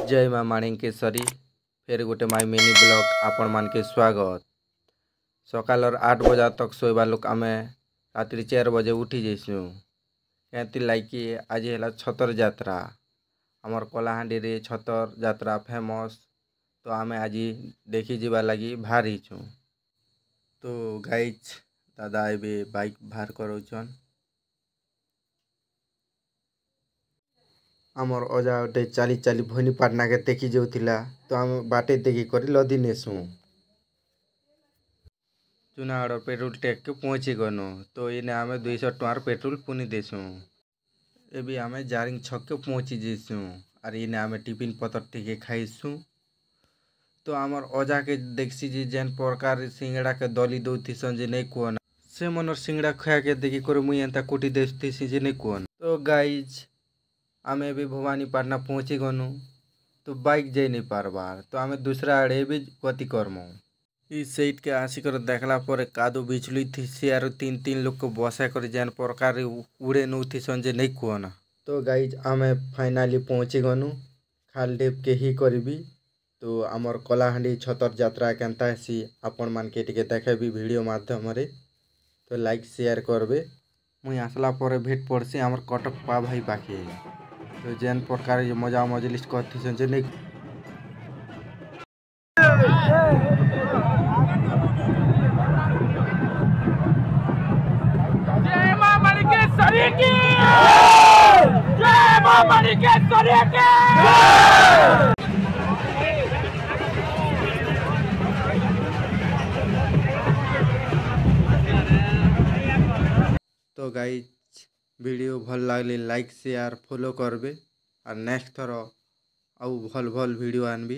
जय माँ माणिकेश्वरी फिर गोटे माई मिनी ब्लॉग आपण मान के स्वागत। सकाल 8 बजे तक सोवा लोक आम रात्रि 4 बजे उठी जाइसु कहती लाइक आज है छतर यात्रा आमर कलाहांडी रे छतर यात्रा फेमस। तो आम आज देखी जीवा लगी बाहरी छू। तो गाइज दादा एबे बाइक बाहर करोचन। आमर अजा गोटे चाली चाली भोनीपाटना के देखी जाऊला तो आम बाटे देखी कर लदी नेसु चुनागढ़ पेट्रोल टैंक के पहुँची गनु। तो इने आम 200 टकर पेट्रोल पुनी देसु। एबी आम जारिंग छक के पहुँची जाइसु और इने आम टिफिन पतर टिके खाइसु। तो आमर अजा के देखसी जे जेन प्रकार सिंगड़ा के दली दौथी जे नहीं कहना से मनर सिंगड़ा खा के देखी कर मुई एंता कुटी देती जे नहीं कहना। तो गाइज आम भी भवानीपाटना पहुँची गनु तो बाइक जाई नहीं पारबार तो आम दूसरा आड़े भी गति करमु। इस सेट के आसिक देखला पर कादो बिचली थी से आर तीन तीन लोग को बसा कर जेन प्रकार उड़े नौथी संजे नहीं कहना। तो गाइज आम फाइनाली पहुँची गनु खाल डेप के ही करबी। तो आमर कलाहांडी छतर यात्रा केनता सी आपण मान के टिके देखेबी वीडियो माध्यम रे। तो लाइक शेयर करबे। मुई आसला पर भेट पड़सी आमर कटक पा भाई पाखे। तो जेन प्रकार मजा मजलिस करती संजे नहीं जय मां माणिकेश्वरी की जय मां माणिकेश्वरी की। तो गाइज वीडियो भल लगले लाइक शेयर फॉलो करबे और नेक्स्ट थर आउ भल भल वीडियो आनबी।